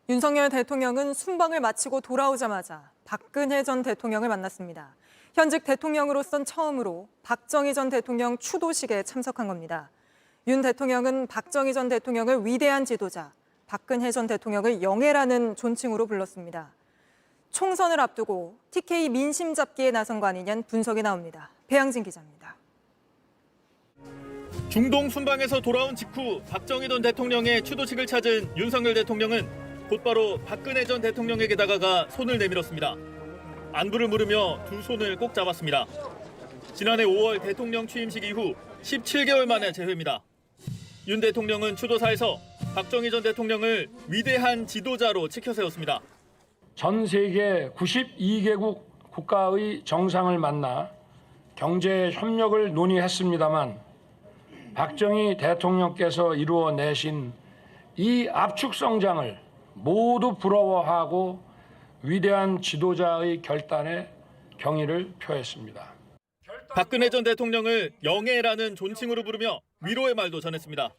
윤석열 대통령은 순방을 마치고 돌아오자마자 박근혜 전 대통령을 만났습니다. 현직 대통령으로선 처음으로 박정희 전 대통령 추도식에 참석한 겁니다. 윤 대통령은 박정희 전 대통령을 위대한 지도자, 박근혜 전 대통령을 영예라는 존칭으로 불렀습니다. 총선을 앞두고 TK 민심 잡기에 나선 거 아니냐는 분석이 나옵니다. 배양진 기자입니다. 중동 순방에서 돌아온 직후 박정희 전 대통령의 추도식을 찾은 윤석열 대통령은 곧바로 박근혜 전 대통령에게 다가가 손을 내밀었습니다. 안부를 물으며 두 손을 꼭 잡았습니다. 지난해 5월 대통령 취임식 이후 17개월 만에 재회입니다. 윤 대통령은 추도사에서 박정희 전 대통령을 위대한 지도자로 치켜 세웠습니다. 전 세계 92개국 국가의 정상을 만나 경제 협력을 논의했습니다만 박정희 대통령께서 이루어내신 이 압축 성장을 모두 부러워하고 위대한 지도자의 결단에 경의를 표했습니다. 박근혜 전 대통령을 영예라는 존칭으로 부르며 위로의 말도 전했습니다.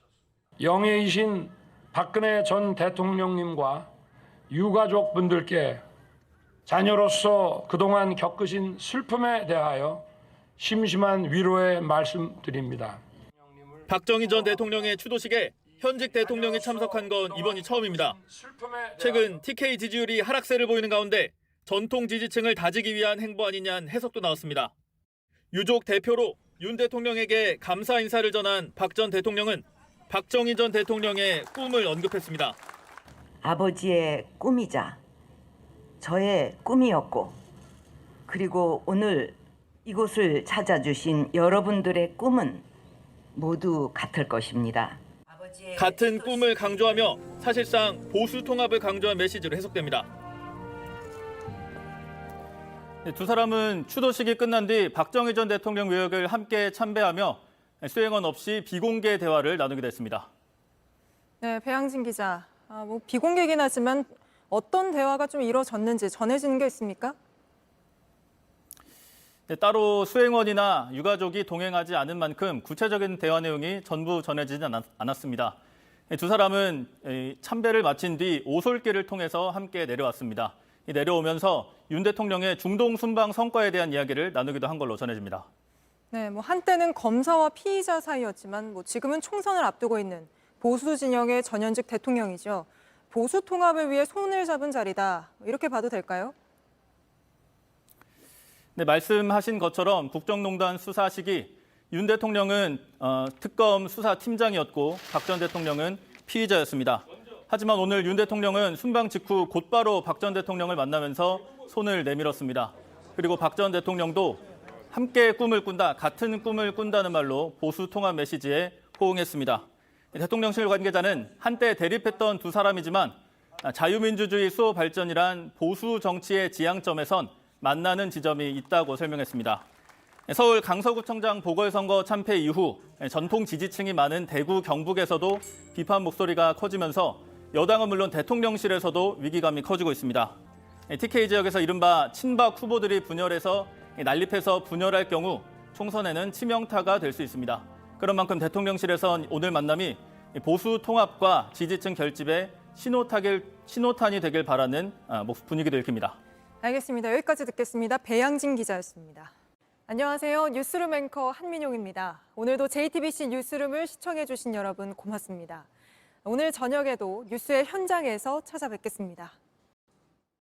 영예이신 박근혜 전 대통령님과 유가족 분들께 자녀로서 그동안 겪으신 슬픔에 대하여 심심한 위로의 말씀드립니다. 박정희 전 대통령의 추도식에 현직 대통령이 참석한 건 이번이 처음입니다. 최근 TK 지지율이 하락세를 보이는 가운데 전통 지지층을 다지기 위한 행보 아니냐는 해석도 나왔습니다. 유족 대표로 윤 대통령에게 감사 인사를 전한 박 전 대통령은 박정희 전 대통령의 꿈을 언급했습니다. 아버지의 꿈이자 저의 꿈이었고, 그리고 오늘 이곳을 찾아주신 여러분들의 꿈은 모두 같을 것입니다. 같은 꿈을 강조하며 사실상 보수 통합을 강조한 메시지로 해석됩니다. 두 사람은 추도식이 끝난 뒤 박정희 전 대통령 외역을 함께 참배하며 수행원 없이 비공개 대화를 나누게 됐습니다. 네, 배양진 기자. 비공개긴 하지만 어떤 대화가 좀 이루어졌는지 전해지는 게 있습니까? 네, 따로 수행원이나 유가족이 동행하지 않은 만큼 구체적인 대화 내용이 전부 전해지지 않았습니다. 두 사람은 참배를 마친 뒤 오솔길을 통해서 함께 내려왔습니다. 내려오면서 윤 대통령의 중동 순방 성과에 대한 이야기를 나누기도 한 걸로 전해집니다. 네, 한때는 검사와 피의자 사이였지만 지금은 총선을 앞두고 있는 보수 진영의 전현직 대통령이죠. 보수 통합을 위해 손을 잡은 자리다. 이렇게 봐도 될까요? 네, 말씀하신 것처럼 국정농단 수사 시기 윤 대통령은 특검 수사팀장이었고 박 전 대통령은 피의자였습니다. 하지만 오늘 윤 대통령은 순방 직후 곧바로 박 전 대통령을 만나면서 손을 내밀었습니다. 그리고 박 전 대통령도 함께 꿈을 꾼다, 같은 꿈을 꾼다는 말로 보수 통합 메시지에 호응했습니다. 대통령실 관계자는 한때 대립했던 두 사람이지만 자유민주주의 수호 발전이란 보수 정치의 지향점에선 만나는 지점이 있다고 설명했습니다. 서울 강서구청장 보궐선거 참패 이후 전통 지지층이 많은 대구, 경북에서도 비판 목소리가 커지면서 여당은 물론 대통령실에서도 위기감이 커지고 있습니다. TK 지역에서 이른바 친박 후보들이 분열해서 난립해서 분열할 경우 총선에는 치명타가 될 수 있습니다. 그런 만큼 대통령실에선 오늘 만남이 보수 통합과 지지층 결집에 신호탄이 되길 바라는 분위기도 읽힙니다. 알겠습니다. 여기까지 듣겠습니다. 배양진 기자였습니다. 안녕하세요. 뉴스룸 앵커 한민용입니다. 오늘도 JTBC 뉴스룸을 시청해 주신 여러분 고맙습니다. 오늘 저녁에도 뉴스의 현장에서 찾아뵙겠습니다.